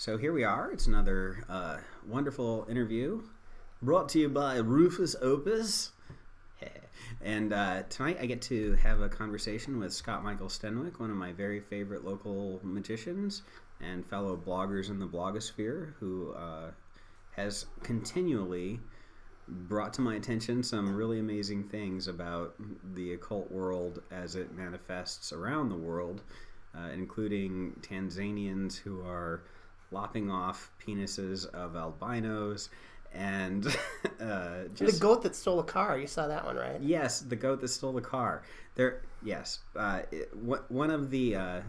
So here we are. It's another wonderful interview brought to you by Rufus Opus. And tonight I get to have a conversation with Michael Stenwick, one of my very favorite local magicians and fellow bloggers in the blogosphere, who has continually brought to my attention some really amazing things about the occult world as it manifests around the world, including Tanzanians who are lopping off penises of albinos, and the goat that stole a car. You saw that one, right? Yes, the goat that stole the car. One of the,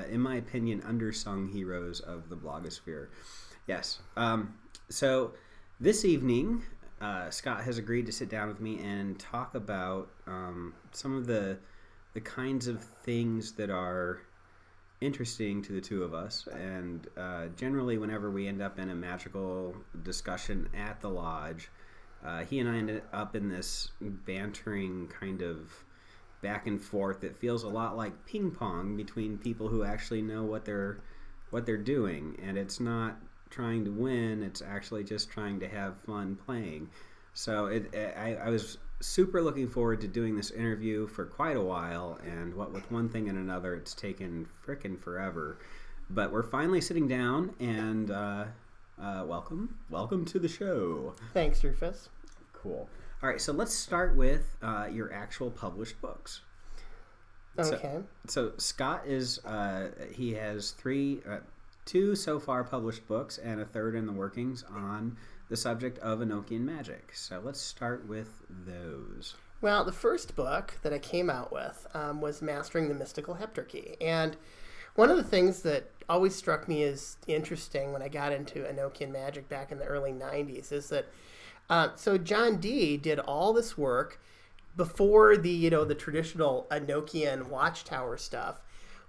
in my opinion, undersung heroes of the blogosphere. Yes. So this evening, Scott has agreed to sit down with me and talk about some of the kinds of things that are interesting to the two of us, and generally whenever we end up in a magical discussion at the lodge, he and I ended up in this bantering kind of back and forth that feels a lot like ping pong between people who actually know what they're doing, and it's not trying to win, it's actually just trying to have fun playing. So I was super looking forward to doing this interview for quite a while, and what with one thing and another, it's taken frickin' forever. But we're finally sitting down, and welcome to the show. Thanks, Rufus. Cool. All right, so let's start with your actual published books. Okay. So Scott is he has two so far published books and a third in the workings on the subject of Enochian magic. So let's start with those. Well, the first book that I came out with was Mastering the Mystical Heptarchy. And one of the things that always struck me as interesting when I got into Enochian magic back in the early 90s is that so John Dee did all this work before the traditional Enochian watchtower stuff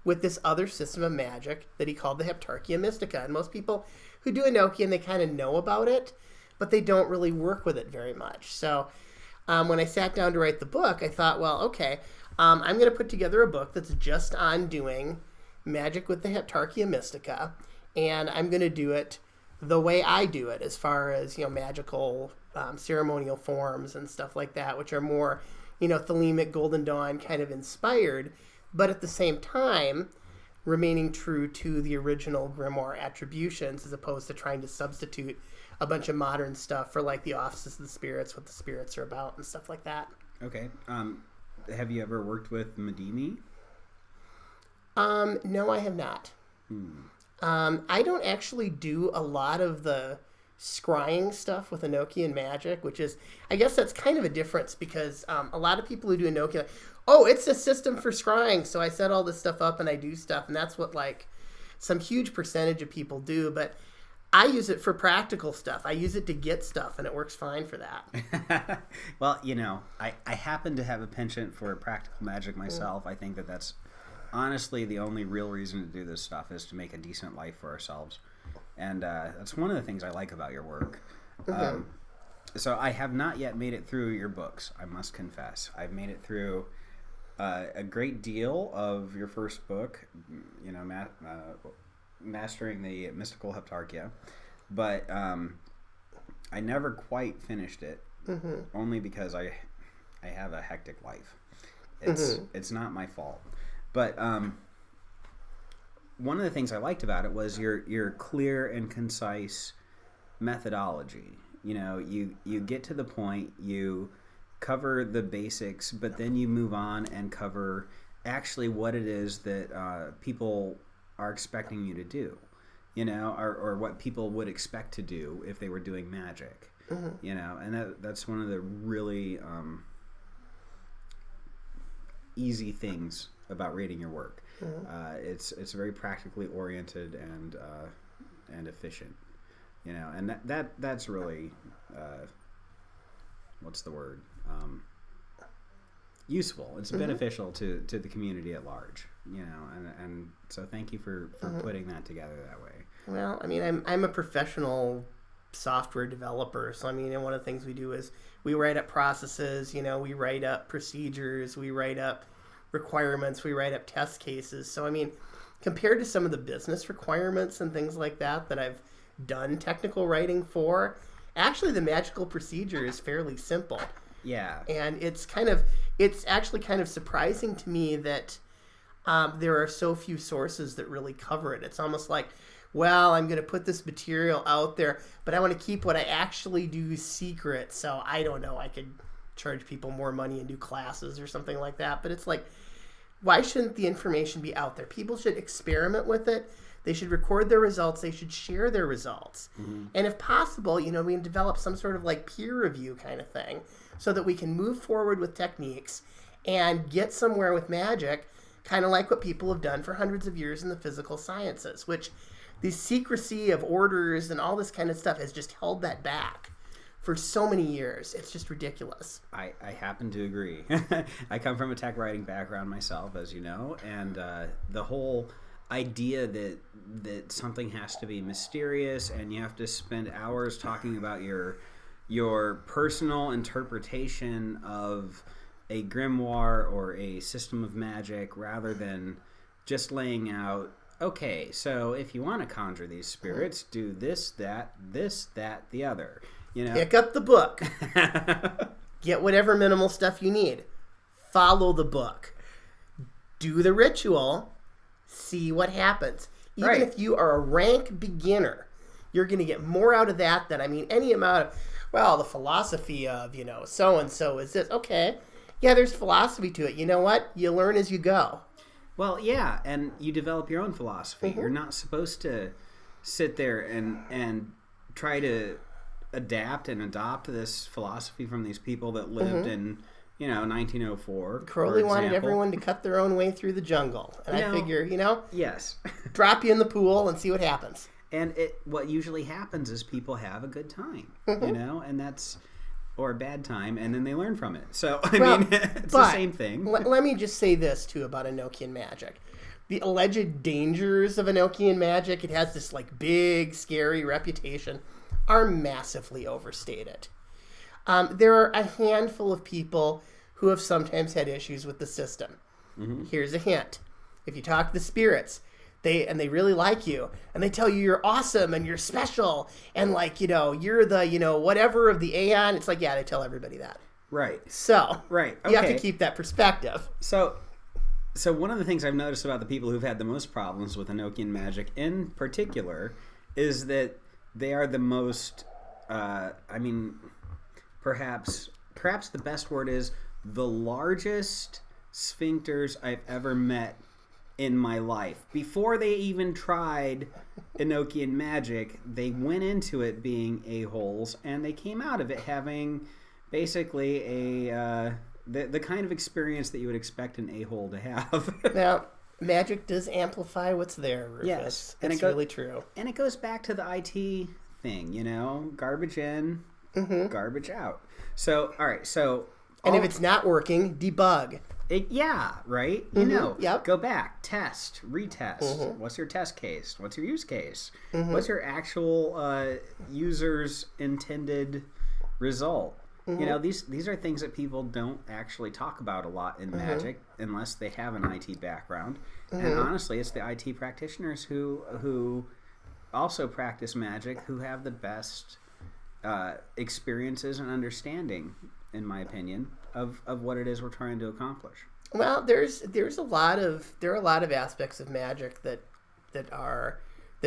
with this other system of magic that he called the Heptarchia Mystica. And most people who do Enochian, they kind of know about it, but they don't really work with it very much. So when I sat down to write the book, I thought, well, okay, I'm going to put together a book that's just on doing magic with the Heptarchia Mystica, and I'm going to do it the way I do it, as far as magical ceremonial forms and stuff like that, which are more Thelemic, Golden Dawn kind of inspired, but at the same time remaining true to the original grimoire attributions, as opposed to trying to substitute a bunch of modern stuff for like the offices of the spirits, what the spirits are about and stuff like that. Okay. Have you ever worked with Medimi? No, I have not. I don't actually do a lot of the scrying stuff with Enochian magic, which is, I guess that's kind of a difference, because a lot of people who do Enochian, like, oh, it's a system for scrying, so I set all this stuff up and I do stuff, and that's what like some huge percentage of people do, but I use it for practical stuff. I use it to get stuff, and it works fine for that. Well, I happen to have a penchant for practical magic myself. I think that's honestly the only real reason to do this stuff, is to make a decent life for ourselves. And that's one of the things I like about your work. Okay. So I have not yet made it through your books, I must confess. I've made it through a great deal of your first book, Mastering the Mystical Heptarchia, but I never quite finished it, only because I have a hectic life. It's not my fault. But one of the things I liked about it was your clear and concise methodology. You get to the point, you cover the basics, but then you move on and cover actually what it is that people are expecting you to do, or what people would expect to do if they were doing magic, and that's one of the really easy things about reading your work. It's very practically oriented and efficient, and that's really what's the word? Useful. It's beneficial to the community at large, and so thank you for putting that together that way. Well, I mean, I'm a professional software developer, so I mean, and one of the things we do is we write up processes, we write up procedures, we write up requirements, we write up test cases. So I mean, compared to some of the business requirements and things like that I've done technical writing for, actually the magical procedure is fairly simple. Yeah. And it's actually kind of surprising to me that there are so few sources that really cover it. It's almost like, well, I'm going to put this material out there, but I want to keep what I actually do secret. So I don't know, I could charge people more money and do classes or something like that. But it's like, why shouldn't the information be out there? People should experiment with it. They should record their results. They should share their results. Mm-hmm. And if possible, we can develop some sort of like peer review kind of thing so that we can move forward with techniques and get somewhere with magic, kind of like what people have done for hundreds of years in the physical sciences, which the secrecy of orders and all this kind of stuff has just held that back for so many years. It's just ridiculous. I happen to agree. I come from a tech writing background myself, as you know, and the whole idea that something has to be mysterious and you have to spend hours talking about your personal interpretation of a grimoire or a system of magic rather than just laying out, okay, so if you want to conjure these spirits, do this, that, the other. Pick up the book. Get whatever minimal stuff you need. Follow the book. Do the ritual. See what happens. Even if you are a rank beginner, you're going to get more out of that than, any amount of, well, the philosophy of, so-and-so is this. Okay. Yeah, there's philosophy to it. You know what? You learn as you go. Well, yeah, and you develop your own philosophy. Mm-hmm. You're not supposed to sit there and try to adapt and adopt this philosophy from these people that lived in 1904. Crowley wanted everyone to cut their own way through the jungle. And I figure, yes, drop you in the pool and see what happens. And what usually happens is people have a good time, and that's, or a bad time, and then they learn from it. So, it's the same thing. Let me just say this, too, about Enochian magic. The alleged dangers of Enochian magic, it has this, big, scary reputation, are massively overstated. There are a handful of people who have sometimes had issues with the system. Mm-hmm. Here's a hint. If you talk to the spirits, they really like you, and they tell you you're awesome and you're special, and you're the whatever of the aeon. It's they tell everybody that. Right. So right. Okay. You have to keep that perspective. So one of the things I've noticed about the people who've had the most problems with Enochian magic in particular is that they are the most, perhaps the best word is the largest sphincters I've ever met in my life. Before they even tried Enochian magic, they went into it being a-holes, and they came out of it having basically the kind of experience that you would expect an a-hole to have. Now, magic does amplify what's there, Rufus. Yes. It's really true. And it goes back to the IT thing, garbage in, garbage out. So, all right, so... And if it's not working, debug. Right? Yep. Go back, test, retest. Mm-hmm. What's your test case? What's your use case? Mm-hmm. What's your actual user's intended result? Mm-hmm. These are things that people don't actually talk about a lot in magic unless they have an IT background. Mm-hmm. And honestly, it's the IT practitioners who also practice magic who have the best experiences and understanding, in my opinion, of what it is we're trying to accomplish. Well, there are a lot of aspects of magic that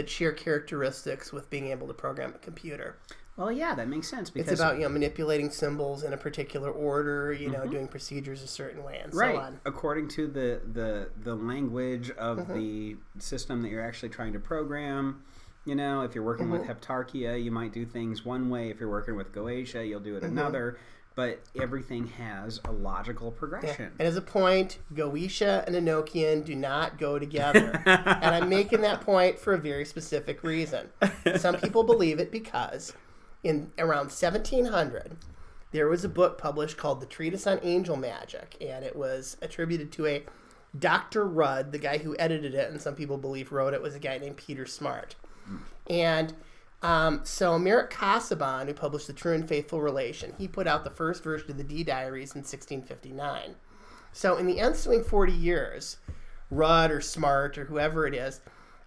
share characteristics with being able to program a computer. Well, yeah, that makes sense because it's about manipulating symbols in a particular order, doing procedures a certain way, and so on. According to the language of the system that you're actually trying to program. If you're working with Heptarchia, you might do things one way. If you're working with Goetia, you'll do it another. But everything has a logical progression. Yeah. And as a point, Goetia and Enochian do not go together. And I'm making that point for a very specific reason. Some people believe it because in around 1700, there was a book published called The Treatise on Angel Magic. And it was attributed to a Dr. Rudd, the guy who edited it, and some people believe wrote it, was a guy named Peter Smart. And so Merritt Casaubon, who published The True and Faithful Relation, he put out the first version of the D Diaries in 1659. So in the ensuing 40 years, Rudd or Smart or whoever it is.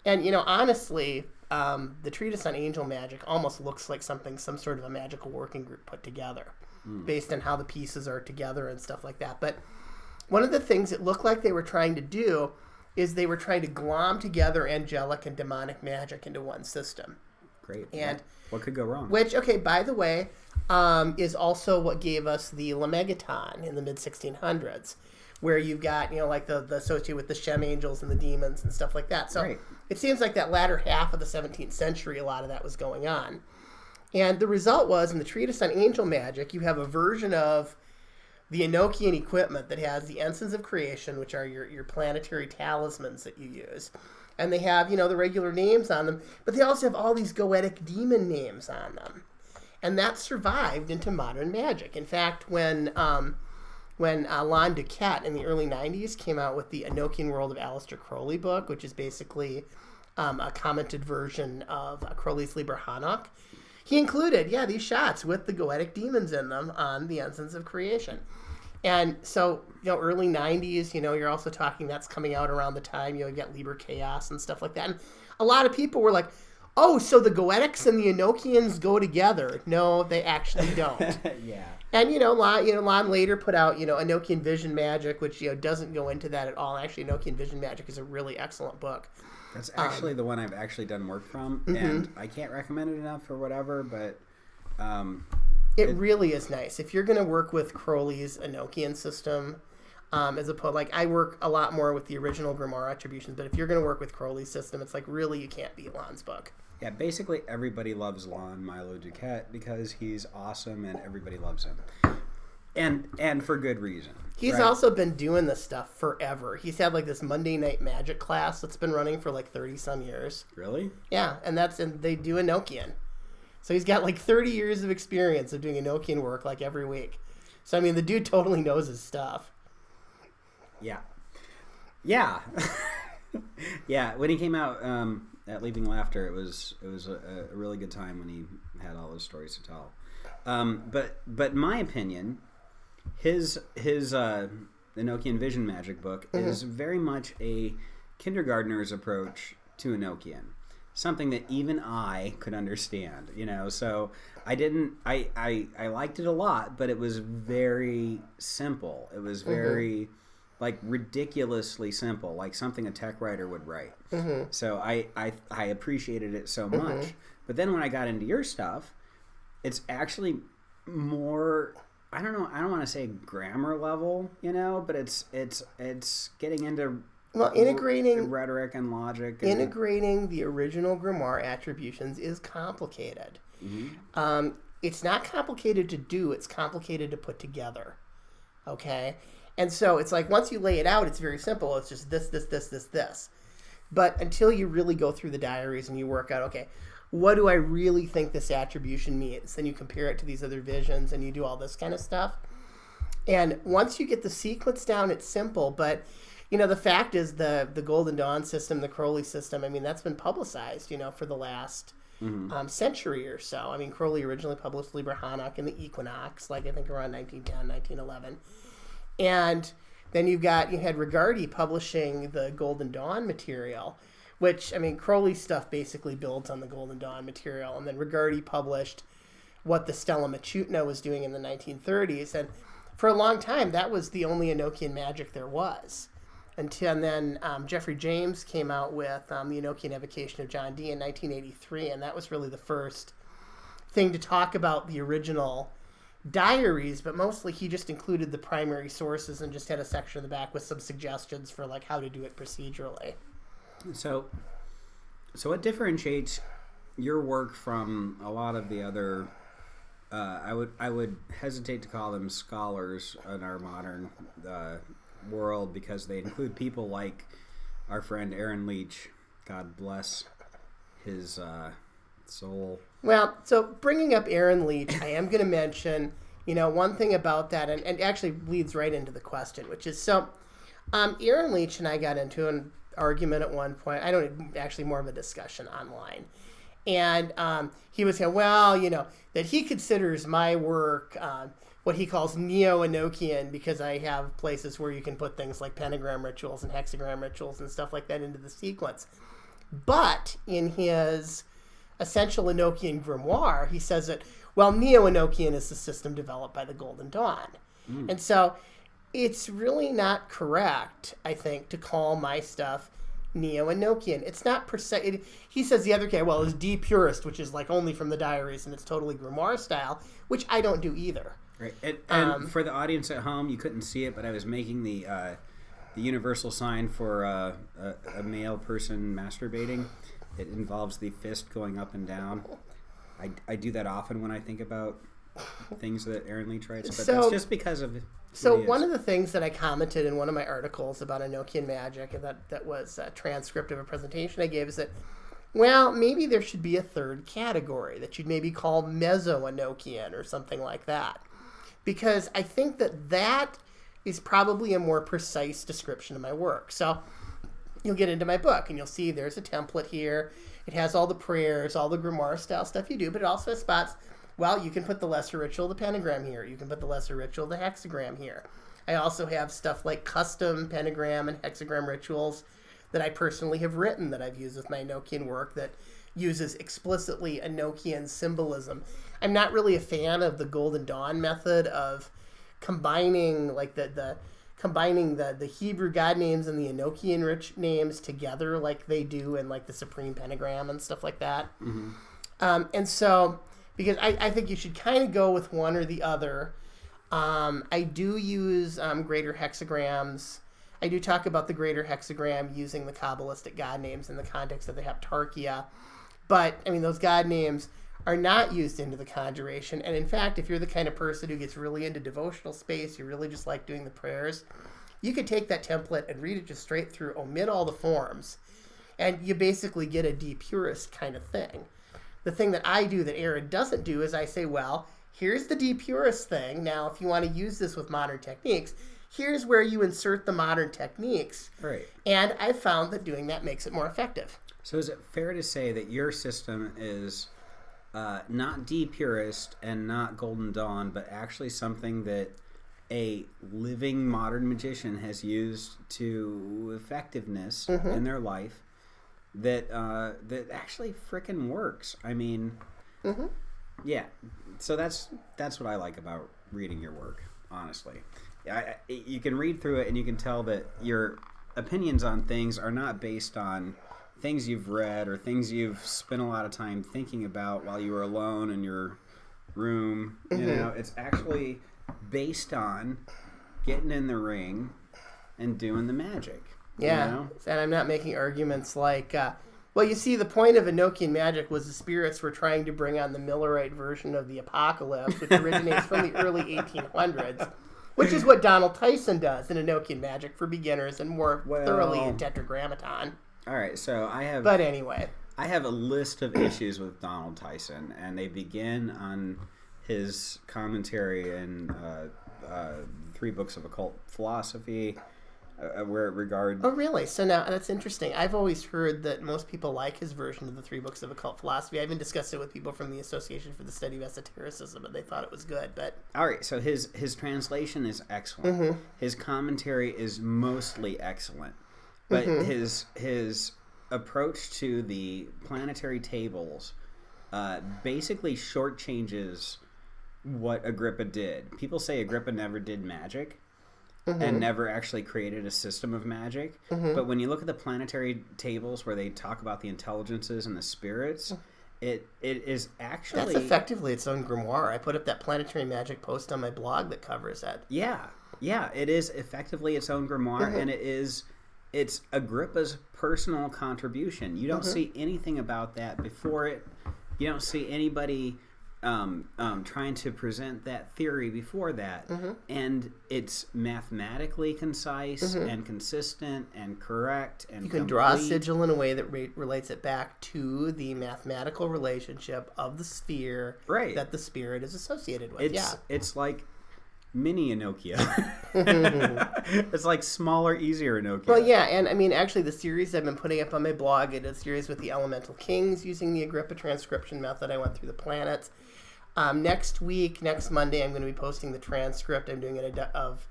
And, honestly, the Treatise on Angel Magic almost looks like some sort of a magical working group put together based on how the pieces are together and stuff like that. But one of the things it looked like they were trying to do is they were trying to glom together angelic and demonic magic into one system. Great. And what could go wrong? Which, okay, by the way, is also what gave us the Lemegeton in the mid-1600s, where you've got, like the associated with the Shem angels and the demons and stuff like that. So It seems like that latter half of the 17th century, a lot of that was going on. And the result was, in the Treatise on Angel Magic, you have a version of the Enochian equipment that has the ensigns of creation, which are your planetary talismans that you use. And they have, the regular names on them, but they also have all these goetic demon names on them. And that survived into modern magic. In fact, when Lon Duquette in the early 90s came out with the Enochian World of Aleister Crowley book, which is basically a commented version of Crowley's Liber Hanok, he included, these shots with the goetic demons in them on the ensigns of creation. And so, early 90s, you're also talking that's coming out around the time, you get Liber Chaos and stuff like that. And a lot of people were like, oh, so the Goetics and the Enochians go together. No, they actually don't. Yeah. And, Lon later put out, Enochian Vision Magic, which, doesn't go into that at all. Actually, Enochian Vision Magic is a really excellent book. That's actually the one I've actually done work from. And I can't recommend it enough or whatever, but... It really is nice. If you're going to work with Crowley's Enochian system, as opposed, I work a lot more with the original Grimoire attributions, but if you're going to work with Crowley's system, it's really you can't beat Lon's book. Yeah, basically everybody loves Lon Milo Duquette because he's awesome and everybody loves him. And for good reason. He's also been doing this stuff forever. He's had this Monday Night Magic class that's been running for 30 some years. Really? Yeah, and they do Enochian. So he's got 30 years of experience of doing Enochian work every week. So the dude totally knows his stuff. Yeah. Yeah. Yeah, when he came out at Leaping Laughter, it was a really good time when he had all those stories to tell. But in my opinion, his Enochian Vision Magic book is very much a kindergartner's approach to Enochian. Something that even I could understand, so I liked it a lot, but it was very simple. It was very ridiculously simple, like something a tech writer would write. So I appreciated it so much. But then when I got into your stuff, it's actually more, I don't want to say grammar level, but it's getting into integrating rhetoric and logic. Integrating the original Grimoire attributions is complicated. It's not complicated to do, it's complicated to put together. Okay? And so it's once you lay it out, it's very simple. It's just this. But until you really go through the diaries and you work out, okay, what do I really think this attribution means? Then you compare it to these other visions and you do all this kind of stuff. And once you get the sequence down, it's simple, but the fact is the Golden Dawn system, the Crowley system, that's been publicized, for the last century or so. Crowley originally published Liber Hanok and the Equinox, I think around 1910, 1911. And then you had Rigardi publishing the Golden Dawn material, which, Crowley stuff basically builds on the Golden Dawn material. And then Rigardi published what the Stella Matutina was doing in the 1930s. And for a long time, that was the only Enochian magic there was. And then Jeffrey James came out with the Enochian Evocation of John Dee in 1983, and that was really the first thing to talk about the original diaries, but mostly he just included the primary sources and just had a section in the back with some suggestions for how to do it procedurally. So what differentiates your work from a lot of the other, I would hesitate to call them scholars in our modern world, because they include people like our friend Aaron Leach, God bless his soul. Well, so bringing up Aaron Leach, I am going to mention, one thing about that, and actually leads right into the question, which is, Aaron Leach and I got into an argument at one point. Actually more of a discussion online. And he was saying, that he considers my work what he calls Neo-Enochian, because I have places where you can put things like pentagram rituals and hexagram rituals and stuff like that into the sequence. But in his Essential Enochian Grimoire, he says that, well, Neo-Enochian is the system developed by the Golden Dawn. And so it's really not correct, I think, to call my stuff Neo-Enochian. It's not he says the other guy, well, is D-Purist, which is like only from the diaries, and it's totally Grimoire style, which I don't do either. Right. And for the audience at home, you couldn't see it, but I was making the universal sign for a male person masturbating. It involves the fist going up and down. I do that often when I think about things that Aaron Lee tries, but that's just because of... So one of the things that I commented in one of my articles about Enochian magic, and that was a transcript of a presentation I gave, is that, well, maybe there should be a third category that you'd maybe call Meso-Enochian or something like that. Because I think that is probably a more precise description of my work. So you'll get into my book, and you'll see there's a template here. It has all the prayers, all the grimoire-style stuff you do, but it also has spots. Well, you can put the lesser ritual, the pentagram here. You can put the lesser ritual, the hexagram here. I also have stuff like custom pentagram and hexagram rituals that I personally have written that I've used with my Enochian work that uses explicitly Enochian symbolism. I'm not really a fan of the Golden Dawn method of combining like the Hebrew god names and the Enochian rich names together like they do in like the Supreme Pentagram and stuff like that. And so, because I think you should kind of go with one or the other. I do use greater hexagrams. I do talk about the greater hexagram using the Kabbalistic god names in the context of the Heptarchia. But, I mean, those god names are not used into the conjuration. And in fact, if you're the kind of person who gets really into devotional space, you really just like doing the prayers, you could take that template and read it just straight through, omit all the forms, and you basically get a de-purist kind of thing. The thing that I do that Aaron doesn't do is I say, well, here's the de-purist thing. Now, if you want to use this with modern techniques, here's where you insert the modern techniques. Right. And I've found that doing that makes it more effective. So is it fair to say that your system is not de-purist and not Golden Dawn, but actually something that a living modern magician has used to effectiveness in their life that actually frickin' works? I mean, yeah. So that's what I like about reading your work, honestly. You can read through it and you can tell that your opinions on things are not based on things you've read or things you've spent a lot of time thinking about while you were alone in your room. You know, it's actually based on getting in the ring and doing the magic. Yeah, you know? And I'm not making arguments like, well, you see, the point of Enochian magic was the spirits were trying to bring on the Millerite version of the apocalypse, which originates from the early 1800s, which is what Donald Tyson does in Enochian magic for beginners and more thoroughly in Tetragrammaton. All right, so But anyway. I have a list of issues with Donald Tyson, and they begin on his commentary in 3 books of occult philosophy, where it regards... Oh, really? So now, that's interesting. I've always heard that most people like his version of the 3 books of occult philosophy. I even discussed it with people from the Association for the Study of Esotericism, and they thought it was good, but... All right, so his translation is excellent. His commentary is mostly excellent. But his approach to the planetary tables basically shortchanges what Agrippa did. People say Agrippa never did magic and never actually created a system of magic. But when you look at the planetary tables where they talk about the intelligences and the spirits, it is actually... That's effectively its own grimoire. I put up that planetary magic post on my blog that covers that. Yeah, it is effectively its own grimoire, and it's Agrippa's personal contribution. You don't see anything about that before it. You don't see anybody trying to present that theory before that. And it's mathematically concise and consistent and correct and you can draw a sigil in a way that relates it back to the mathematical relationship of the sphere that the spirit is associated with. It's like mini Enochia. It's like smaller, easier Enochia. Well, yeah, and I mean, actually, the series I've been putting up on my blog, it's a series with the Elemental Kings using the Agrippa transcription method. I went through the planets. Next week, next Monday, I'm going to be posting the transcript. I'm doing it of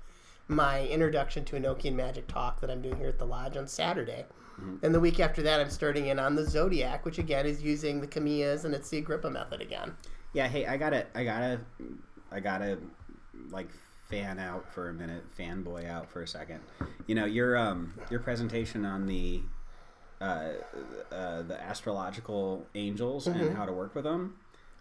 my introduction to Enochian magic talk that I'm doing here at the lodge on Saturday. And the week after that, I'm starting in on the Zodiac, which again is using the Camillas, and it's the Agrippa method again. Yeah. Hey, I gotta like fan out for a minute, fanboy out for a second. You know, your presentation on the astrological angels and how to work with them.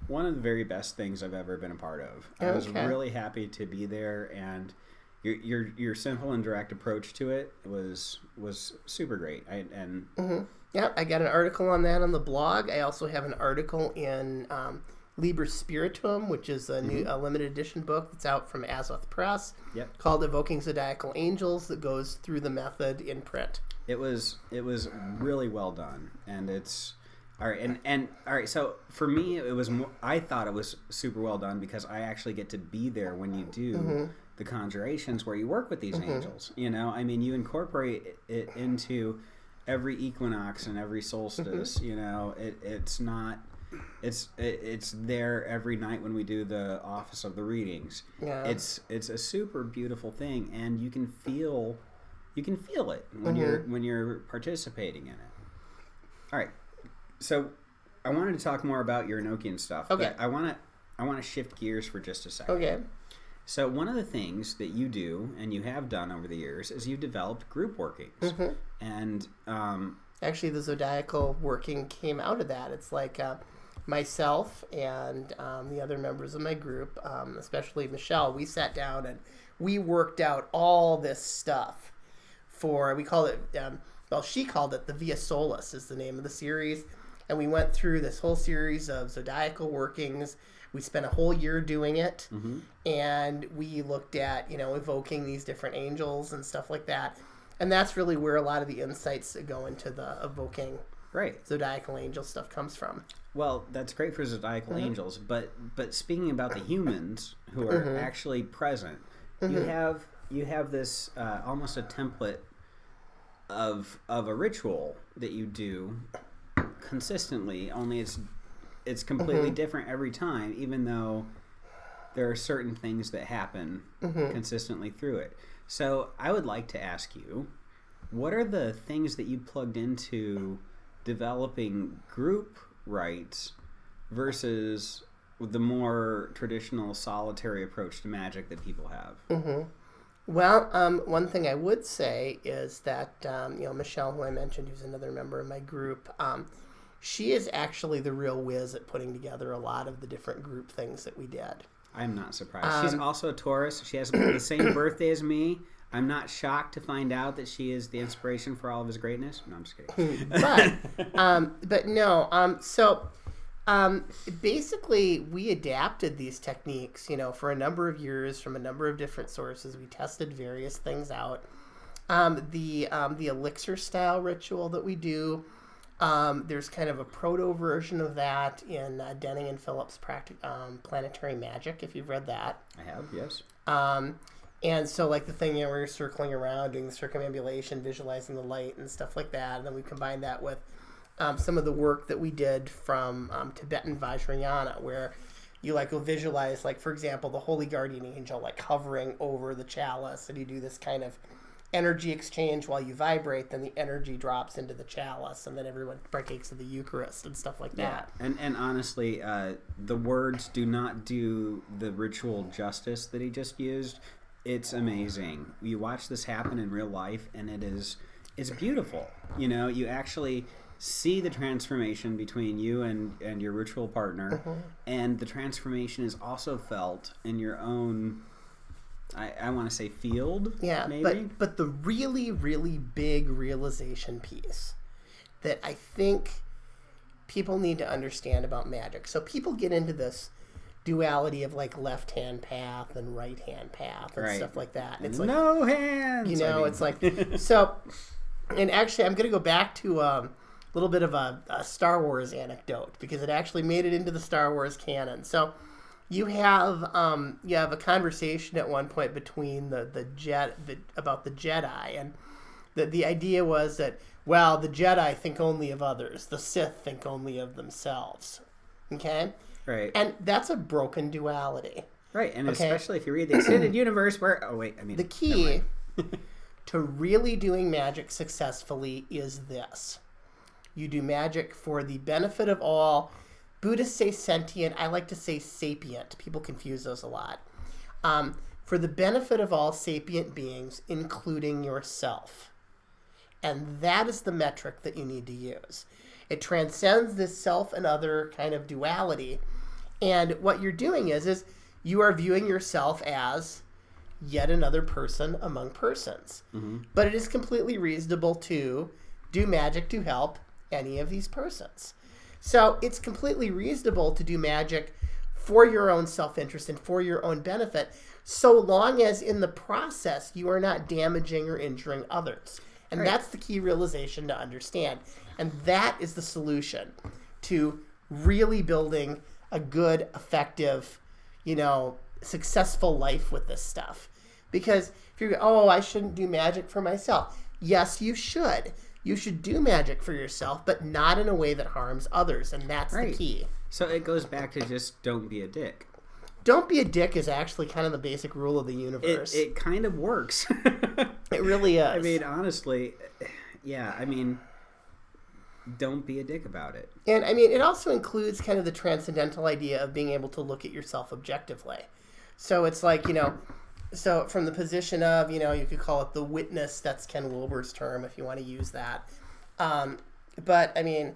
One of the very best things I've ever been a part of. I was really happy to be there, and your simple and direct approach to it was super great. Yeah, I got an article on that on the blog. I also have an article in Liber Spiritum, which is a new limited edition book that's out from Azoth Press, called Evoking Zodiacal Angels, that goes through the method in print. It was really well done, and it's all right. And all right. So for me, it was more, I thought it was super well done because I actually get to be there when you do the conjurations where you work with these angels. You know, I mean, you incorporate it into every equinox and every solstice. You know, it's not. It's there every night when we do the office of the readings. Yeah. It's a super beautiful thing, and you can feel it when you're participating in it. All right. So I wanted to talk more about your Enochian stuff. Okay. But I want to shift gears for just a second. Okay. So one of the things that you do and you have done over the years is you've developed group workings. And actually, the zodiacal working came out of that. It's like myself and the other members of my group, especially Michelle, we sat down and we worked out all this stuff we call it, she called it the Via Solis is the name of the series. And we went through this whole series of zodiacal workings. We spent a whole year doing it. And we looked at, evoking these different angels and stuff like that. And that's really where a lot of the insights that go into the evoking zodiacal angel stuff comes from. Well, that's great for zodiacal angels, but speaking about the humans who are actually present, you have this almost a template of a ritual that you do consistently, only it's completely different every time, even though there are certain things that happen consistently through it. So I would like to ask you, what are the things that you plugged into developing group rites versus the more traditional solitary approach to magic that people have? Well, one thing I would say is that, Michelle, who I mentioned, who's another member of my group, she is actually the real whiz at putting together a lot of the different group things that we did. I'm not surprised. She's also a Taurus. She has the same birthday as me. I'm not shocked to find out that she is the inspiration for all of his greatness. No, I'm just kidding. But no. So basically, we adapted these techniques, for a number of years from a number of different sources. We tested various things out. The elixir style ritual that we do, there's kind of a proto version of that in Denning and Phillips' Planetary Magic, if you've read that. I have, yes. And so, like the thing, where you're circling around, doing the circumambulation, visualizing the light and stuff like that, and then we combined that with some of the work that we did from Tibetan Vajrayana, where you will visualize, for example, the Holy Guardian Angel hovering over the chalice, and you do this kind of energy exchange while you vibrate, then the energy drops into the chalice, and then everyone partakes of the Eucharist and stuff like that. And honestly, the words do not do the ritual justice that he just used. It's amazing. You watch this happen in real life, and it's beautiful. You actually see the transformation between you and your ritual partner, and the transformation is also felt in your own, I want to say, field. Yeah, maybe? But the really, really big realization piece that I think people need to understand about magic. So people get into this duality of left-hand path and right-hand path and stuff like that. And it's no hands. It's like so. And actually, I'm going to go back to a little bit of a Star Wars anecdote because it actually made it into the Star Wars canon. So you have a conversation at one point between about the Jedi, and the idea was that, well, the Jedi think only of others, the Sith think only of themselves. Okay? Right. And that's a broken duality. Right, and Okay. especially if you read the extended universe where... Oh, wait, I mean... The key to really doing magic successfully is this. You do magic for the benefit of all. Buddhists say sentient. I like to say sapient. People confuse those a lot. For the benefit of all sapient beings, including yourself. And that is the metric that you need to use. It transcends this self and other kind of duality. And what you're doing is you are viewing yourself as yet another person among persons. Mm-hmm. But it is completely reasonable to do magic to help any of these persons. So it's completely reasonable to do magic for your own self-interest and for your own benefit, so long as in the process you are not damaging or injuring others. And that's the key realization to understand. And that is the solution to really building a good, effective, successful life with this stuff. Because if you go, I shouldn't do magic for myself. Yes, you should. You should do magic for yourself, but not in a way that harms others. And that's the key. So it goes back to just don't be a dick. Don't be a dick is actually kind of the basic rule of the universe. It kind of works. It really is. I mean, honestly, don't be a dick about it. And I mean, it also includes kind of the transcendental idea of being able to look at yourself objectively. So it's like, so from the position of, you could call it the witness. That's Ken Wilber's term if you want to use that. But I mean,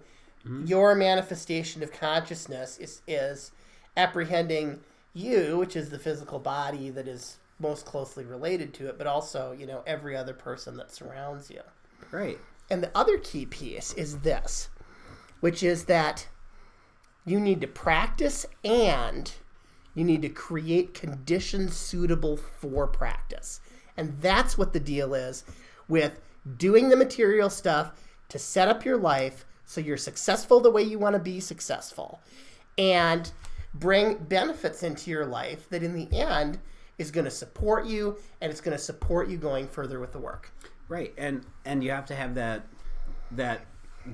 your manifestation of consciousness is apprehending you, which is the physical body that is most closely related to it, but also, every other person that surrounds you. Right. And the other key piece is this, which is that you need to practice and you need to create conditions suitable for practice. And that's what the deal is with doing the material stuff to set up your life so you're successful the way you want to be successful. And bring benefits into your life that in the end is going to support you, and it's going to support you going further with the work. Right, and you have to have that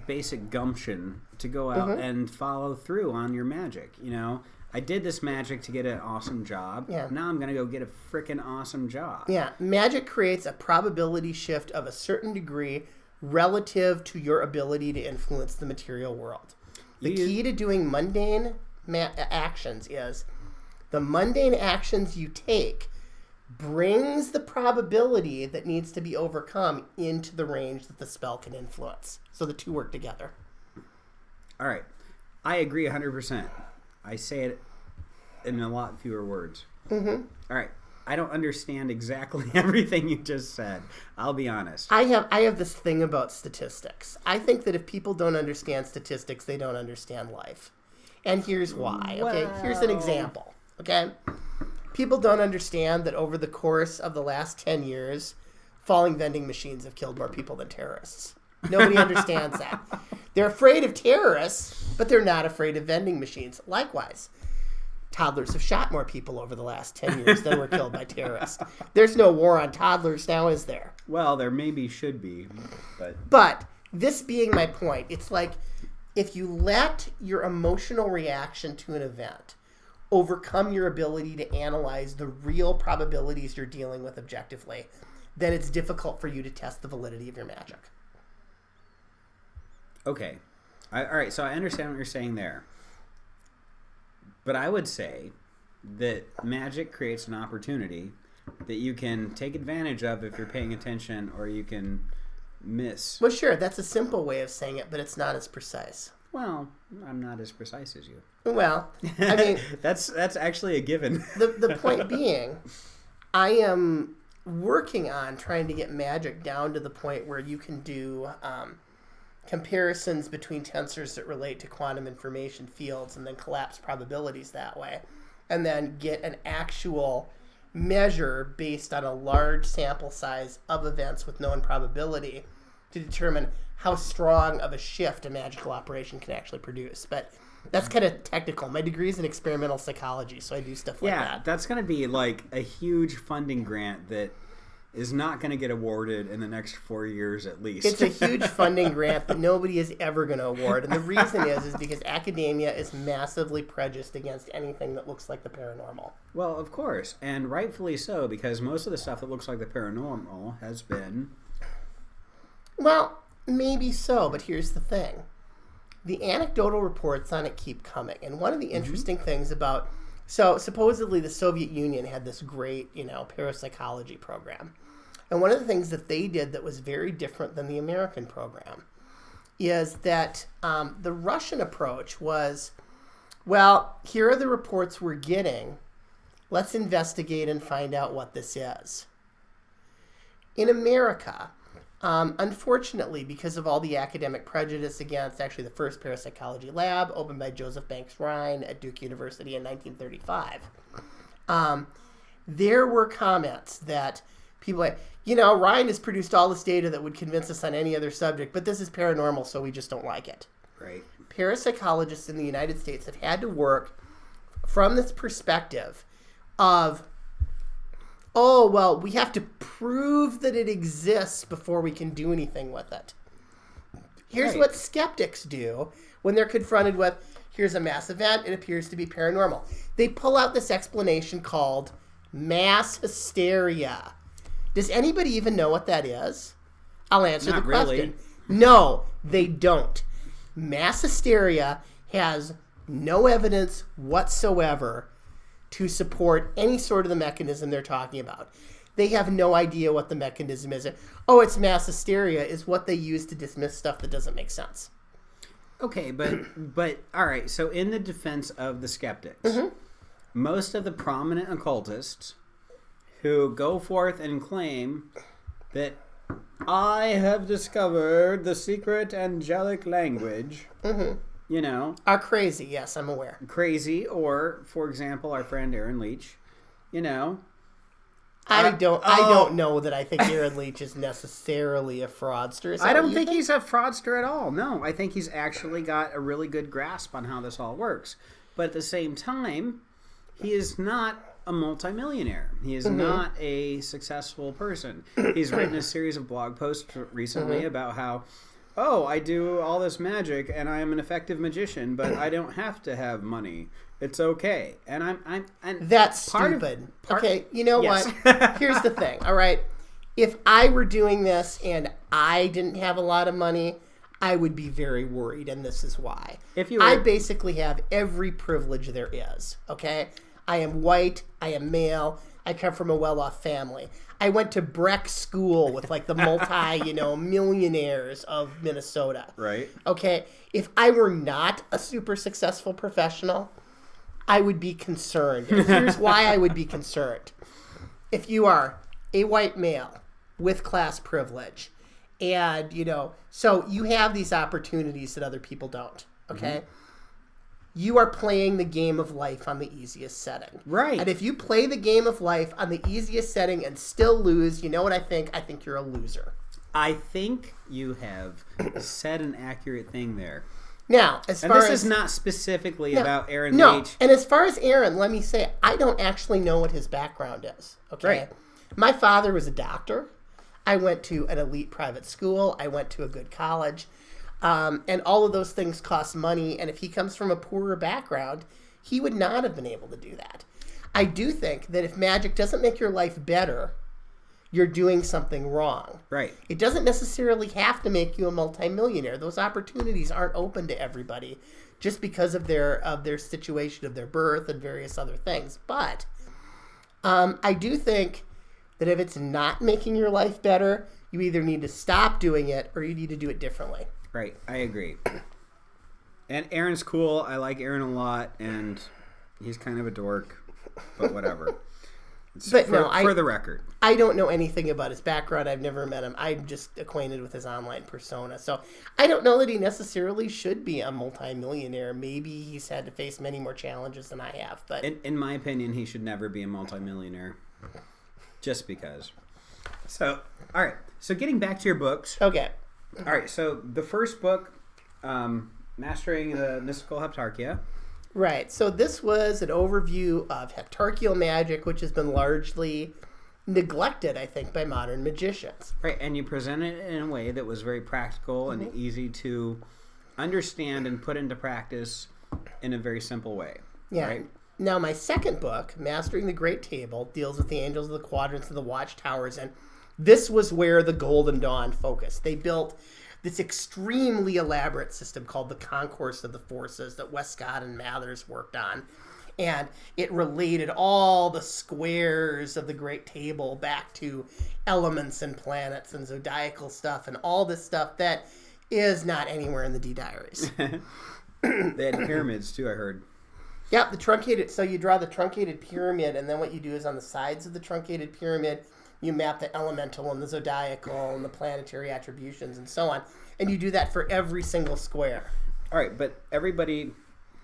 basic gumption to go out and follow through on your magic. I did this magic to get an awesome job. Yeah. Now I'm going to go get a freaking awesome job. Yeah, magic creates a probability shift of a certain degree relative to your ability to influence the material world. The key to doing mundane actions is the mundane actions you take brings the probability that needs to be overcome into the range that the spell can influence. So the two work together. All right. I agree 100%. I say it in a lot fewer words. Mm-hmm. All right. I don't understand exactly everything you just said. I'll be honest. I have this thing about statistics. I think that if people don't understand statistics, they don't understand life. And here's why. Okay, here's an example. Okay, people don't understand that over the course of the last 10 years, falling vending machines have killed more people than terrorists. Nobody understands that. They're afraid of terrorists, but they're not afraid of vending machines. Likewise, toddlers have shot more people over the last 10 years than were killed by terrorists. There's no war on toddlers now, is there? Well, there maybe should be, But this being my point, it's like if you let your emotional reaction to an event overcome your ability to analyze the real probabilities you're dealing with objectively, then it's difficult for you to test the validity of your magic. Okay. All right, so I understand what you're saying there. But I would say that magic creates an opportunity that you can take advantage of if you're paying attention, or you can miss. Well, sure, that's a simple way of saying it, but it's not as precise. Well, I'm not as precise as you. Well, I mean... that's actually a given. the point being, I am working on trying to get magic down to the point where you can do comparisons between tensors that relate to quantum information fields and then collapse probabilities that way, and then get an actual measure based on a large sample size of events with known probability to determine how strong of a shift a magical operation can actually produce. But that's kind of technical. My degree is in experimental psychology, so I do stuff like that. Yeah, that's going to be like a huge funding grant that is not going to get awarded in the next 4 years at least. It's a huge funding grant that nobody is ever going to award. And the reason is because academia is massively prejudiced against anything that looks like the paranormal. Well, of course, and rightfully so, because most of the stuff that looks like the paranormal has been... Well, maybe so, but here's the thing. The anecdotal reports on it keep coming. And one of the interesting things about... So, supposedly the Soviet Union had this great, parapsychology program. And one of the things that they did that was very different than the American program is that the Russian approach was, well, here are the reports we're getting. Let's investigate and find out what this is. In America, unfortunately, because of all the academic prejudice against actually the first parapsychology lab opened by Joseph Banks Rhine at Duke University in 1935, there were comments that people like, Rhine has produced all this data that would convince us on any other subject, but this is paranormal, so we just don't like it. Right. Parapsychologists in the United States have had to work from this perspective of, oh, well, we have to prove that it exists before we can do anything with it. Here's what skeptics do when they're confronted with, here's a mass event, it appears to be paranormal. They pull out this explanation called mass hysteria. Does anybody even know what that is? I'll answer the question. Really. No, they don't. Mass hysteria has no evidence whatsoever to support any sort of the mechanism they're talking about. They have no idea what the mechanism is. Oh, it's mass hysteria is what they use to dismiss stuff that doesn't make sense. Okay, but all right, so in the defense of the skeptics, most of the prominent occultists who go forth and claim that I have discovered the secret angelic language, are crazy. Yes, I'm aware. Crazy, or, for example, our friend Aaron Leach, I don't know that I think Aaron Leach is necessarily a fraudster. I don't think he's a fraudster at all. No, I think he's actually got a really good grasp on how this all works. But at the same time, he is not a multimillionaire. He is not a successful person. He's written a series of blog posts recently about how, I do all this magic and I am an effective magician, but I don't have to have money. It's okay. And that's stupid. Okay, you know what? Here's the thing. All right, if I were doing this and I didn't have a lot of money, I would be very worried, and this is why. I basically have every privilege there is. Okay. I am white, I am male, I come from a well-off family. I went to Breck School with like the millionaires of Minnesota. Right. Okay, if I were not a super successful professional, I would be concerned. And here's why I would be concerned. If you are a white male with class privilege and, so you have these opportunities that other people don't, okay? You are playing the game of life on the easiest setting. Right. And if you play the game of life on the easiest setting and still lose, you know what I think? I think you're a loser. I think you have said an accurate thing there. Now, this is not specifically about Aaron Leach. And as far as Aaron, let me say, I don't actually know what his background is. Okay. Right. My father was a doctor. I went to an elite private school. I went to a good college. And all of those things cost money. And if he comes from a poorer background, he would not have been able to do that. I do think that if magic doesn't make your life better, you're doing something wrong. Right. It doesn't necessarily have to make you a multimillionaire. Those opportunities aren't open to everybody just because of their situation, of their birth, and various other things. But I do think that if it's not making your life better, you either need to stop doing it or you need to do it differently. Right, I agree. And Aaron's cool. I like Aaron a lot, and he's kind of a dork, but whatever. For the record. I don't know anything about his background. I've never met him. I'm just acquainted with his online persona. So I don't know that he necessarily should be a multimillionaire. Maybe he's had to face many more challenges than I have. But in my opinion, he should never be a multimillionaire. Just because. So, all right. So getting back to your books. Okay. All right, so the first book, Mastering the Mystical Heptarchia. Right, so this was an overview of heptarchial magic, which has been largely neglected, I think, by modern magicians. Right, and you present it in a way that was very practical and easy to understand and put into practice in a very simple way. Yeah. Right? Now, my second book, Mastering the Great Table, deals with the angels of the quadrants of the watchtowers, and this was where the Golden Dawn focused. They built this extremely elaborate system called the Concourse of the Forces that Westcott and Mathers worked on. And it related all the squares of the Great Table back to elements and planets and zodiacal stuff and all this stuff that is not anywhere in the D diaries. They had pyramids too, I heard. Yep, the truncated. So you draw the truncated pyramid, and then what you do is on the sides of the truncated pyramid, you map the elemental and the zodiacal and the planetary attributions and so on. And you do that for every single square. All right, but everybody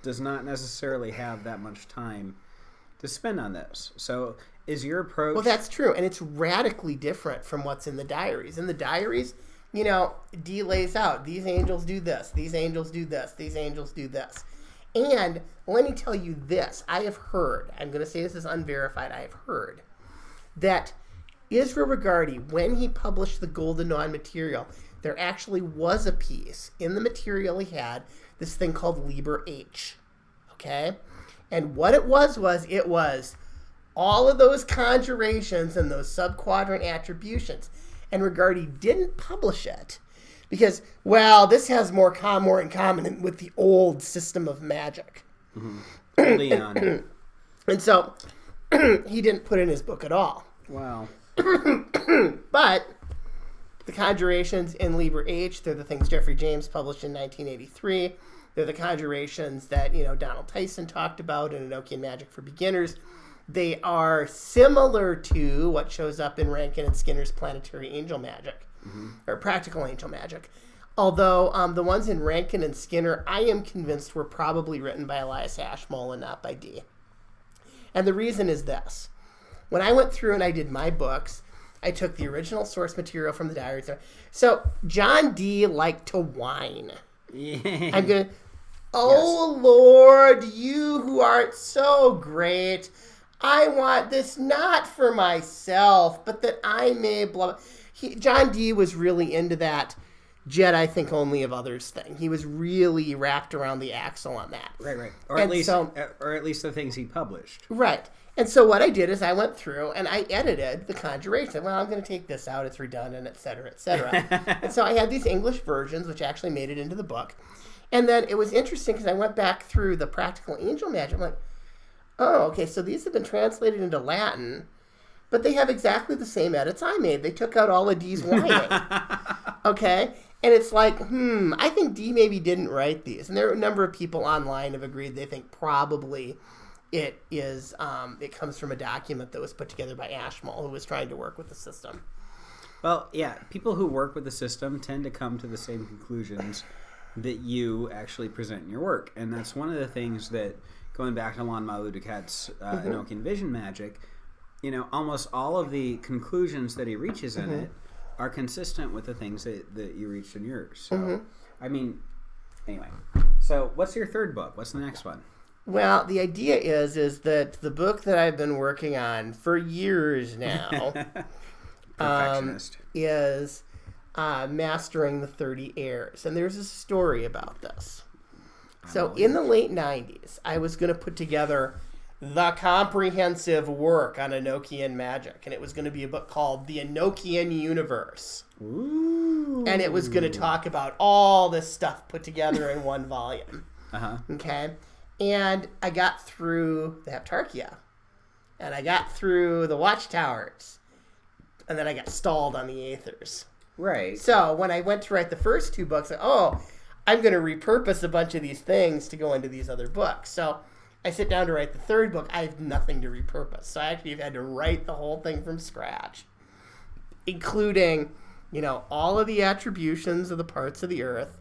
does not necessarily have that much time to spend on this. So is your approach... Well, that's true, and it's radically different from what's in the diaries. In the diaries, you know, Dee lays out, these angels do this, these angels do this, these angels do this. And let me tell you this, I have heard, I'm going to say this is unverified, I have heard, that Israel Regardie, when he published the Golden Dawn material, there actually was a piece in the material he had, this thing called Liber H, okay? And what it was all of those conjurations and those subquadrant attributions. And Regardie didn't publish it because, well, this has more in common with the old system of magic. Mm-hmm. Leon. And so he didn't put it in his book at all. Wow. But the conjurations in Liber H, they're the things Jeffrey James published in 1983. They're the conjurations that, you know, Donald Tyson talked about in Enochian Magic for Beginners. They are similar to what shows up in Rankin and Skinner's Planetary Angel Magic, or Practical Angel Magic. Although the ones in Rankin and Skinner, I am convinced were probably written by Elias Ashmole and not by Dee. And the reason is this. When I went through and I did my books, I took the original source material from the diaries. So John Dee liked to whine. Yeah. I'm going to, oh, yes. Lord, you who art so great, I want this not for myself, but that I may blah. John Dee was really into that Jedi think only of others thing. He was really wrapped around the axle on that. Right. Or at least the things he published. Right. And so what I did is I went through and I edited the conjuration. Well, I'm going to take this out. It's redundant, et cetera, et cetera. And so I had these English versions, which actually made it into the book. And then it was interesting because I went back through the Practical Angel Magic. I'm like, oh, okay, so these have been translated into Latin, but they have exactly the same edits I made. They took out all of Dee's whining. Okay? And it's like, I think Dee maybe didn't write these. And there are a number of people online have agreed they think probably it is it comes from a document that was put together by Ashmole, who was trying to work with the system. Well, yeah, people who work with the system tend to come to the same conclusions that you actually present in your work. And that's one of the things that, going back to Lon Malu Ducat's Enochian Vision Magic, you know, almost all of the conclusions that he reaches in it are consistent with the things that you reached in yours. So, I mean, anyway. So, what's your third book? What's the next one? Well, the idea is that the book that I've been working on for years now Perfectionist. Is Mastering the 30 Heirs. And there's a story about this. So in the late 90s, I was going to put together the comprehensive work on Enochian magic. And it was going to be a book called The Enochian Universe. Ooh. And it was going to talk about all this stuff put together in one volume. Okay? And I got through the Heptarchia. And I got through the Watchtowers. And then I got stalled on the Aethers. Right. So when I went to write the first two books, I'm going to repurpose a bunch of these things to go into these other books. So I sit down to write the third book. I have nothing to repurpose. So I actually have had to write the whole thing from scratch, including, you know, all of the attributions of the parts of the earth.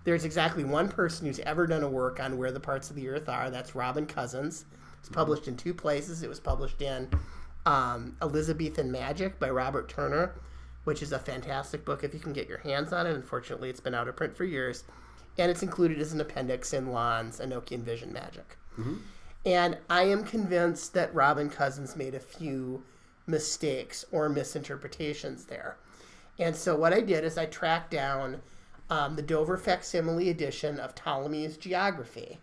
There's exactly one person who's ever done a work on where the parts of the earth are. That's Robin Cousins. It's published in two places. It was published in Elizabethan Magic by Robert Turner, which is a fantastic book if you can get your hands on it. Unfortunately, it's been out of print for years. And it's included as an appendix in Lon's Enochian Vision Magic. And I am convinced that Robin Cousins made a few mistakes or misinterpretations there. And so what I did is I tracked down the Dover facsimile edition of Ptolemy's Geography,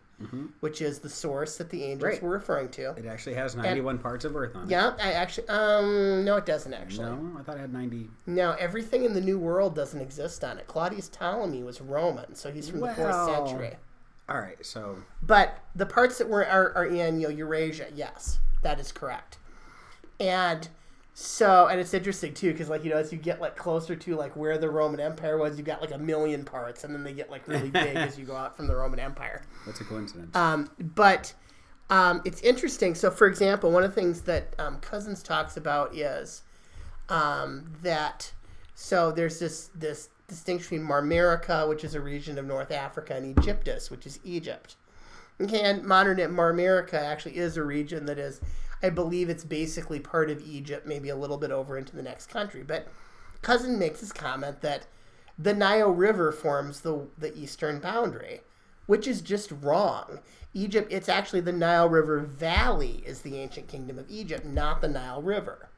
which is the source that the angels were referring to. It actually has 91 parts of Earth on it. Yeah, I actually, no, it doesn't actually. No, I thought it had 90. No, everything in the New World doesn't exist on it. Claudius Ptolemy was Roman, so he's from the 4th century. All right, so. But the parts that are in Eurasia, yes, that is correct. And so, and it's interesting too, because as you get closer to where the Roman Empire was, you got 1 million parts, and then they get really big as you go out from the Roman Empire. That's a coincidence. But it's interesting. So, for example, one of the things that Cousins talks about is that there's this distinction between Marmarica, which is a region of North Africa, and Egyptus, which is Egypt. Okay, and modern Marmarica actually is a region that is, I believe it's basically part of Egypt, maybe a little bit over into the next country. But Cousin makes his comment that the Nile River forms the eastern boundary, which is just wrong. Egypt, it's actually the Nile River Valley is the ancient kingdom of Egypt, not the Nile River.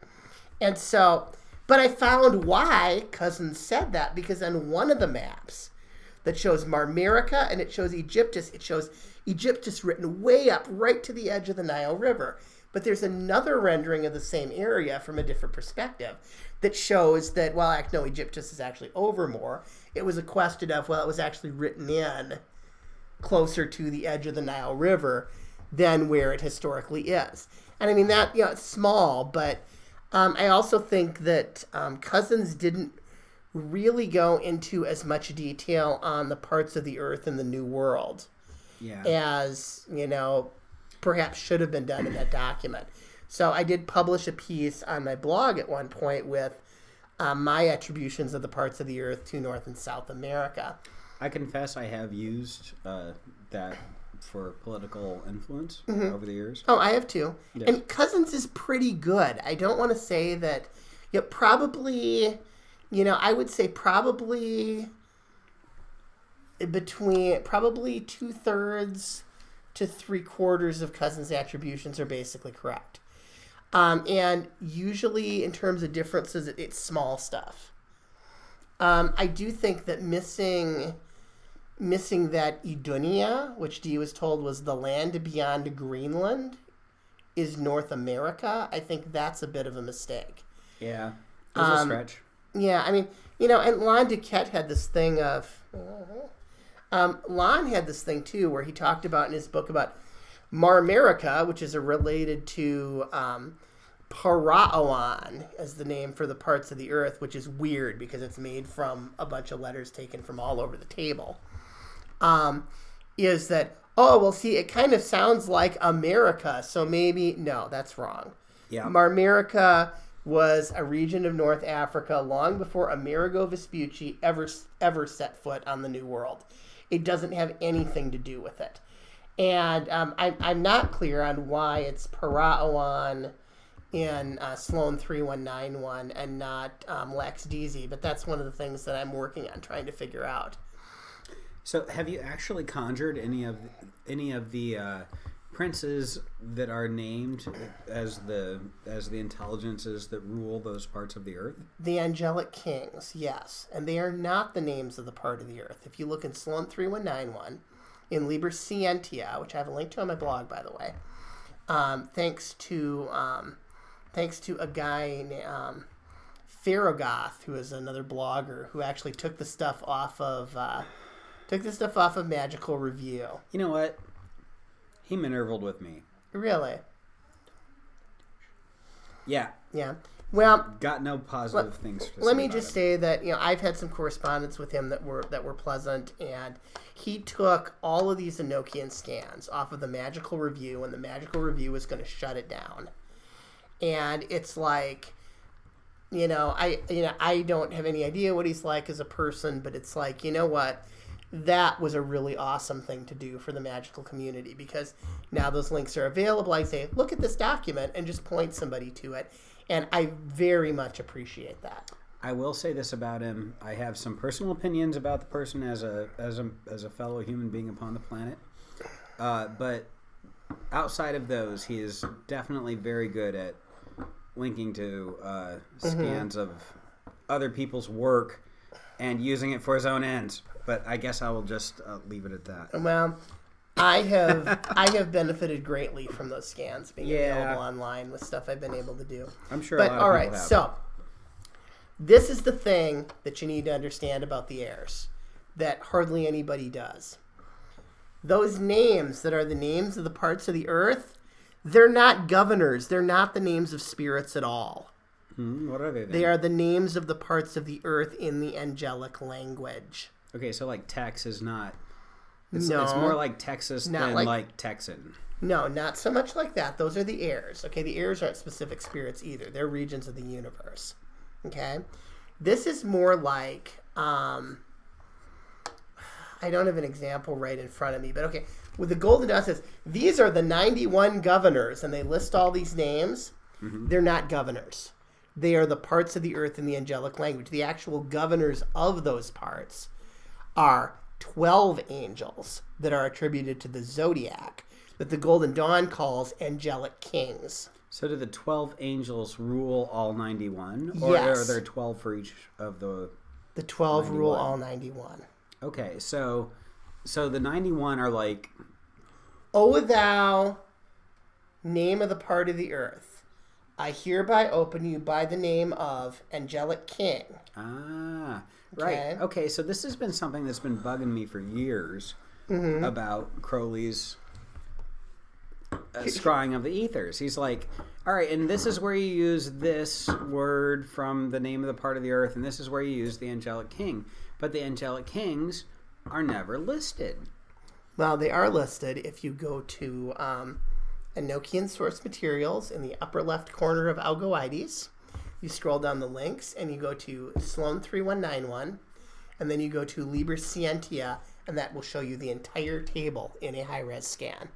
And so, but I found why Cousin said that, because on one of the maps that shows Marmarica and it shows Egyptus, it shows Egyptus written way up right to the edge of the Nile River. But there's another rendering of the same area from a different perspective that shows that, no, Egyptus is actually over more. It was a question of, it was actually written in closer to the edge of the Nile River than where it historically is. And I mean, that, it's small, but I also think that Cousins didn't really go into as much detail on the parts of the Earth in the New World as, perhaps should have been done in that document. So I did publish a piece on my blog at one point with my attributions of the parts of the Earth to North and South America. I confess I have used that for political influence over the years. Oh, I have too. Yeah. And Cousins is pretty good. I don't want to say that, probably, I would say probably between 2/3 to 3/4 of Cousins' attributions are basically correct. And usually in terms of differences, it's small stuff. I do think that missing that Edonia, which Dee was told was the land beyond Greenland, is North America. I think that's a bit of a mistake. Yeah, it was a stretch. Yeah, I mean, and Lon Duquette had this thing of... Lon had this thing too, where he talked about in his book about Marmarica, which is related to Paraoan as the name for the parts of the Earth, which is weird because it's made from a bunch of letters taken from all over the table. Is that, see, it kind of sounds like America, so maybe, no, that's wrong. Yeah. Marmarica was a region of North Africa long before Amerigo Vespucci ever set foot on the New World. It doesn't have anything to do with it. And I'm not clear on why it's Paraoan in Sloan 3191 and not Lex DZ, but that's one of the things that I'm working on trying to figure out. So have you actually conjured any of the princes that are named as the intelligences that rule those parts of the Earth? The angelic kings, yes. And they are not the names of the part of the Earth. If you look in Sloan 3191, in Liber Scientia, which I have a link to on my blog, by the way, thanks to a guy named Farragoth, who is another blogger, who actually took the stuff off of Magical Review. You know what? He Minervaled with me. Really? Yeah. Yeah. Well, got no positive things to say. Let me just say that I've had some correspondence with him that were pleasant, and he took all of these Enochian scans off of the Magical Review, and the Magical Review was going to shut it down. And it's like, I don't have any idea what he's like as a person, but it's like, you know what? That was a really awesome thing to do for the magical community, because now those links are available. I say, look at this document, and just point somebody to it. And I very much appreciate that. I will say this about him. I have some personal opinions about the person as a fellow human being upon the planet. But outside of those, he is definitely very good at linking to scans of other people's work and using it for his own ends. But I guess I will just leave it at that. Well, I have benefited greatly from those scans being available online with stuff I've been able to do. I'm sure a lot of people have. So this is the thing that you need to understand about the heirs that hardly anybody does. Those names that are the names of the parts of the earth, they're not governors. They're not the names of spirits at all. What are they then? They are the names of the parts of the earth in the angelic language. Okay, so like Tex is not... No. It's more like Texas than like Texan. No, not so much like that. Those are the heirs. Okay, the heirs aren't specific spirits either. They're regions of the universe. Okay? This is more like... I don't have an example right in front of me, but okay. With the Golden Dawn says, these are the 91 governors, and they list all these names. They're not governors. They are the parts of the earth in the angelic language. The actual governors of those parts are 12 angels that are attributed to the zodiac that the Golden Dawn calls angelic kings. So do the 12 angels rule all 91? Or Yes. are there 12 for each of the... The 12 91? rule all 91. Okay, so the 91 are like... O thou, name of the part of the earth, I hereby open you by the name of angelic king. Ah, right. Okay, so this has been something that's been bugging me for years about Crowley's scrying of the ethers. He's like, all right, and this is where you use this word from the name of the part of the earth, and this is where you use the angelic king. But the angelic kings are never listed. Well, they are listed if you go to Enochian source materials in the upper left corner of Algoides. You scroll down the links and you go to Sloan 3191, and then you go to Liber Scientia, and that will show you the entire table in a high-res scan.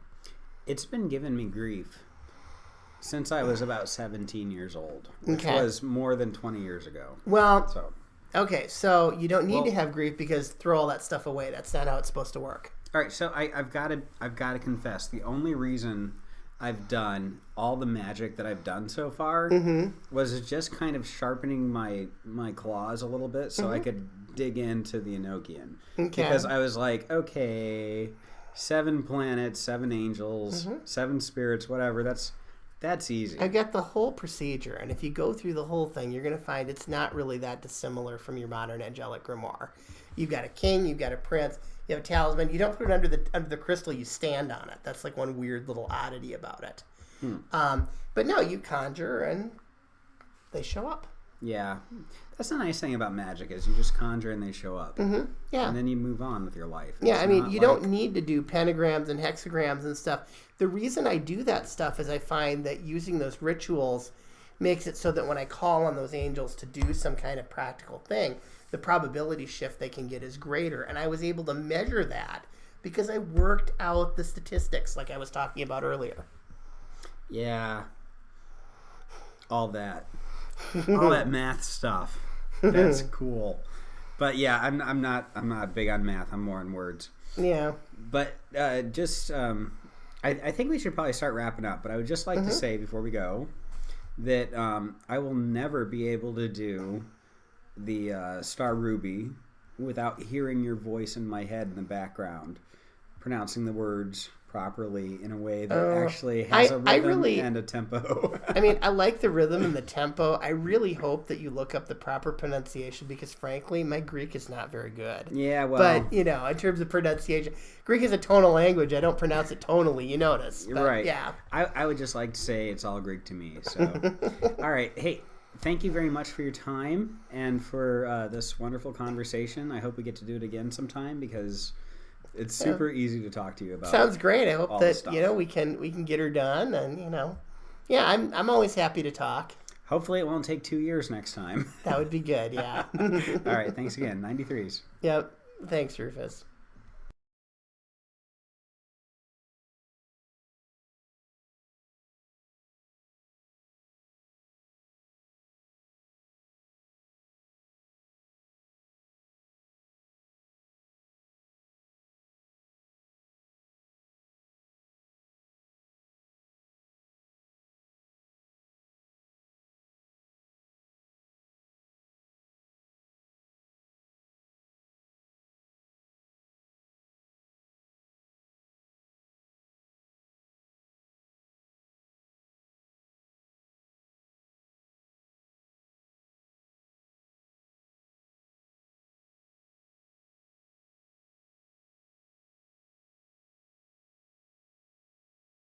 It's been giving me grief since I was about 17 years old, which was more than 20 years ago. Well, okay, so you don't need to have grief because throw all that stuff away. That's not how it's supposed to work. All right, so I've got to confess, the only reason I've done all the magic that I've done so far was just kind of sharpening my claws a little bit so I could dig into the Enochian. Okay. Because I was like, okay, 7 planets, 7 angels, 7 spirits, whatever. That's easy. I got the whole procedure, and if you go through the whole thing, you're going to find it's not really that dissimilar from your modern angelic grimoire. You've got a king, you've got a prince, you have a talisman. You don't put it under the crystal, you stand on it. That's like one weird little oddity about it. But no, you conjure and they show up. Yeah. That's the nice thing about magic is you just conjure and they show up. Yeah. And then you move on with your life. Yeah, I mean, you don't need to do pentagrams and hexagrams and stuff. The reason I do that stuff is I find that using those rituals makes it so that when I call on those angels to do some kind of practical thing, the probability shift they can get is greater. And I was able to measure that because I worked out the statistics like I was talking about earlier. Yeah. All that math stuff. That's cool. But yeah, I'm not big on math. I'm more on words. Yeah. But I think we should probably start wrapping up. But I would just like to say before we go that I will never be able to do the Star Ruby without hearing your voice in my head in the background, pronouncing the words properly in a way that actually has a rhythm and a tempo. I mean, I like the rhythm and the tempo. I really hope that you look up the proper pronunciation because, frankly, my Greek is not very good. Yeah, well... But, in terms of pronunciation, Greek is a tonal language. I don't pronounce it tonally, you notice. But, right. Yeah. I would just like to say it's all Greek to me. So, all right. Hey, thank you very much for your time and for this wonderful conversation. I hope we get to do it again sometime because... It's super easy to talk to you about. Sounds great. I hope that we can get her done, and yeah, I'm always happy to talk. Hopefully, it won't take 2 years next time. That would be good. Yeah. All right. Thanks again. 93s. Yep. Thanks, Rufus.